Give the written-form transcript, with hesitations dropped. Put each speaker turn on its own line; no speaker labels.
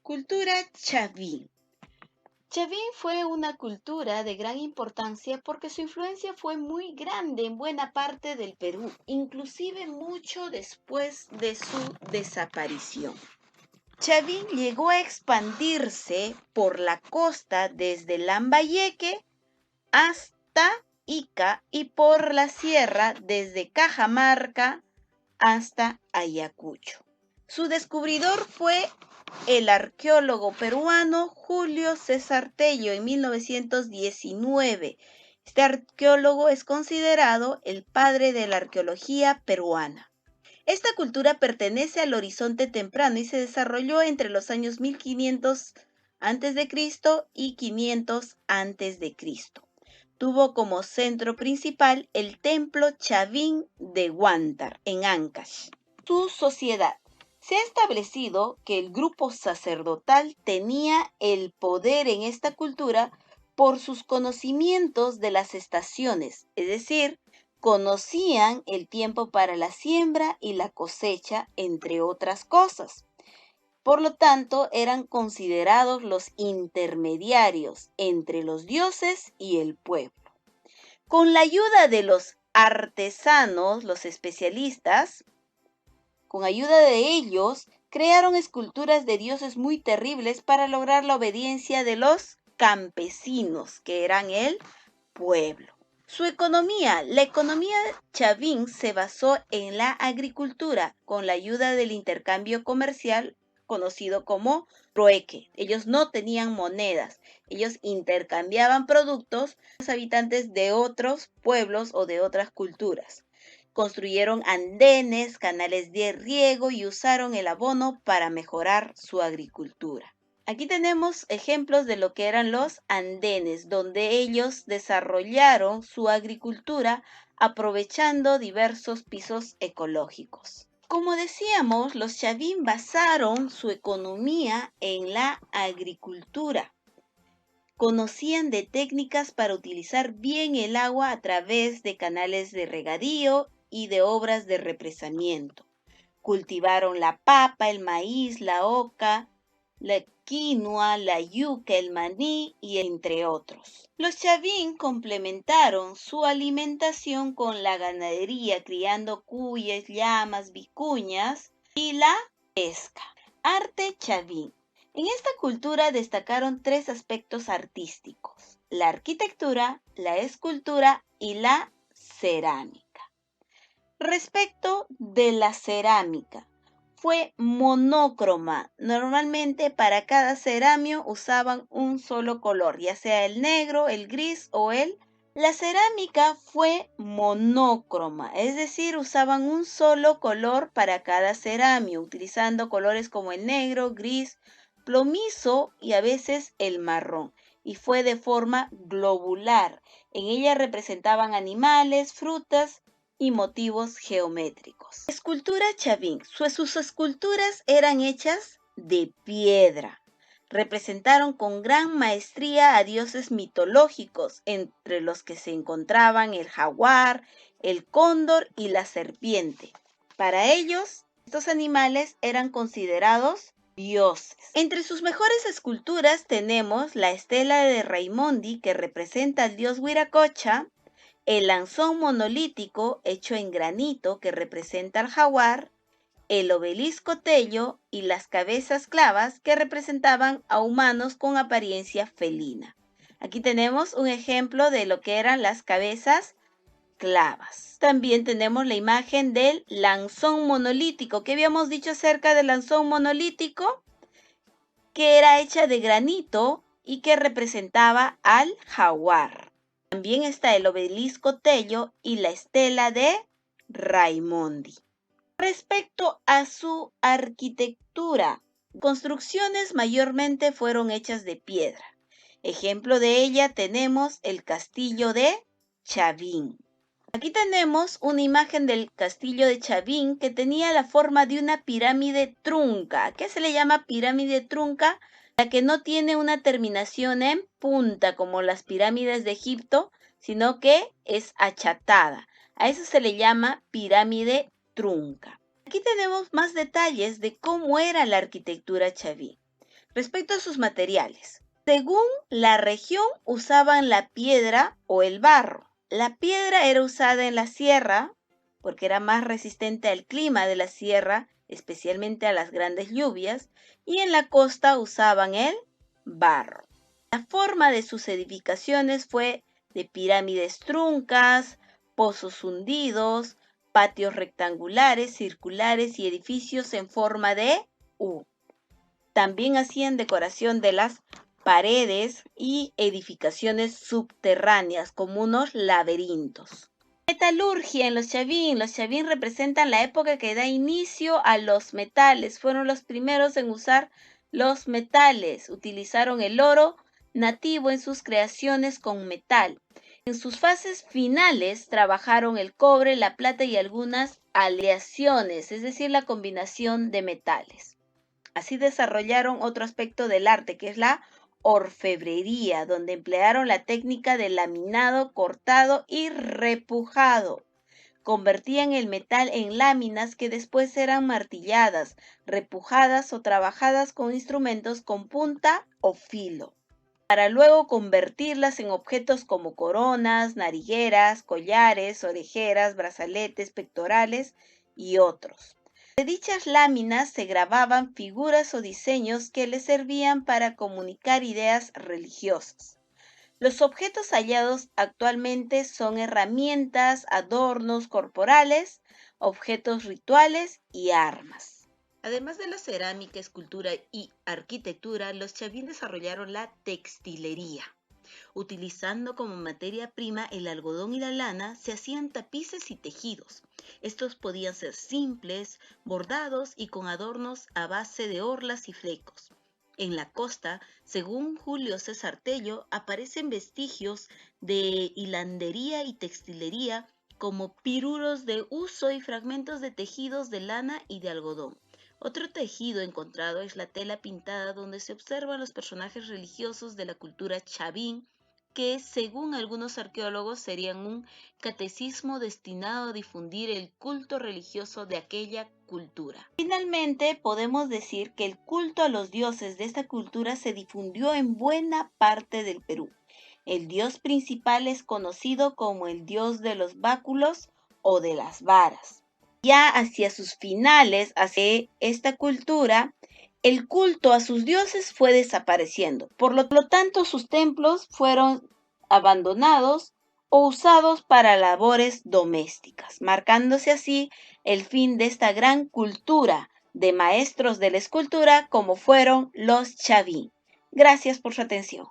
Cultura chavín. Chavín fue una cultura de gran importancia porque su influencia fue muy grande en buena parte del Perú, inclusive mucho después de su desaparición. Chavín llegó a expandirse por la costa desde Lambayeque hasta Ica y por la sierra desde Cajamarca hasta Ayacucho. Su descubridor fue el arqueólogo peruano Julio César Tello en 1919. Este arqueólogo es considerado el padre de la arqueología peruana. Esta cultura pertenece al Horizonte temprano y se desarrolló entre los años 1500 a.C. y 500 a.C. Tuvo como centro principal el templo Chavín de Huántar, en Ancash. Su sociedad. Se ha establecido que el grupo sacerdotal tenía el poder en esta cultura por sus conocimientos de las estaciones, es decir, conocían el tiempo para la siembra y la cosecha, entre otras cosas. Por lo tanto, eran considerados los intermediarios entre los dioses y el pueblo. Con la ayuda de los artesanos, los especialistas, con ayuda de ellos, crearon esculturas de dioses muy terribles para lograr la obediencia de los campesinos, que eran el pueblo. Su economía. La economía chavín se basó en la agricultura con la ayuda del intercambio comercial conocido como trueque. Ellos no tenían monedas, ellos intercambiaban productos con los habitantes de otros pueblos o de otras culturas. Construyeron andenes, canales de riego y usaron el abono para mejorar su agricultura. Aquí tenemos ejemplos de lo que eran los andenes, donde ellos desarrollaron su agricultura aprovechando diversos pisos ecológicos. Como decíamos, los chavín basaron su economía en la agricultura. Conocían de técnicas para utilizar bien el agua a través de canales de regadío y de obras de represamiento. Cultivaron la papa, el maíz, la oca, la quinoa, la yuca, el maní y entre otros. Los chavín complementaron su alimentación con la ganadería, criando cuyes, llamas, vicuñas y la pesca. Arte chavín. En esta cultura destacaron tres aspectos artísticos: la arquitectura, la escultura y la cerámica. Respecto de la cerámica, fue monócroma. Normalmente para cada ceramio usaban un solo color, ya sea el negro, el gris o el... La cerámica fue monócroma, es decir, usaban un solo color para cada ceramio, utilizando colores como el negro, gris, plomizo y a veces el marrón. Y fue de forma globular. En ella representaban animales, frutas y motivos geométricos. Escultura chavín. Sus esculturas eran hechas de piedra. Representaron con gran maestría a dioses mitológicos, entre los que se encontraban el jaguar, el cóndor y la serpiente. Para ellos, estos animales eran considerados dioses. Entre sus mejores esculturas tenemos la estela de Raimondi, que representa al dios Huiracocha, el lanzón monolítico hecho en granito que representa al jaguar, el obelisco Tello y las cabezas clavas que representaban a humanos con apariencia felina. Aquí tenemos un ejemplo de lo que eran las cabezas clavas. También tenemos la imagen del lanzón monolítico. ¿Qué habíamos dicho acerca del lanzón monolítico? Que era hecha de granito y que representaba al jaguar. También está el obelisco Tello y la estela de Raimondi. Respecto a su arquitectura, construcciones mayormente fueron hechas de piedra. Ejemplo de ella tenemos el castillo de Chavín. Aquí tenemos una imagen del castillo de Chavín que tenía la forma de una pirámide trunca. ¿A qué se le llama pirámide trunca? La que no tiene una terminación en punta como las pirámides de Egipto, sino que es achatada. A eso se le llama pirámide trunca. Aquí tenemos más detalles de cómo era la arquitectura chavín. Respecto a sus materiales, según la región usaban la piedra o el barro. La piedra era usada en la sierra porque era más resistente al clima de la sierra, especialmente a las grandes lluvias, y en la costa usaban el barro. La forma de sus edificaciones fue de pirámides truncas, pozos hundidos, patios rectangulares, circulares y edificios en forma de U. También hacían decoración de las paredes y edificaciones subterráneas como unos laberintos. Metalurgia en los Chavín. Los Chavín representan la época que da inicio a los metales. Fueron los primeros en usar los metales. Utilizaron el oro nativo en sus creaciones con metal. En sus fases finales trabajaron el cobre, la plata y algunas aleaciones, es decir, la combinación de metales. Así desarrollaron otro aspecto del arte, que es la orfebrería, donde emplearon la técnica de laminado, cortado y repujado. Convertían el metal en láminas que después eran martilladas, repujadas o trabajadas con instrumentos con punta o filo, para luego convertirlas en objetos como coronas, narigueras, collares, orejeras, brazaletes, pectorales y otros. De dichas láminas se grababan figuras o diseños que les servían para comunicar ideas religiosas. Los objetos hallados actualmente son herramientas, adornos corporales, objetos rituales y armas. Además de la cerámica, escultura y arquitectura, los Chavín desarrollaron la textilería. Utilizando como materia prima el algodón y la lana, se hacían tapices y tejidos. Estos podían ser simples, bordados y con adornos a base de orlas y flecos. En la costa, según Julio César Tello, aparecen vestigios de hilandería y textilería como pirulos de uso y fragmentos de tejidos de lana y de algodón. Otro tejido encontrado es la tela pintada donde se observan los personajes religiosos de la cultura chavín, que según algunos arqueólogos serían un catecismo destinado a difundir el culto religioso de aquella cultura. Finalmente, podemos decir que el culto a los dioses de esta cultura se difundió en buena parte del Perú. El dios principal es conocido como el dios de los báculos o de las varas. Ya hacia sus finales, hacia esta cultura, el culto a sus dioses fue desapareciendo. Por lo tanto, sus templos fueron abandonados o usados para labores domésticas, marcándose así el fin de esta gran cultura de maestros de la escultura como fueron los Chavín. Gracias por su atención.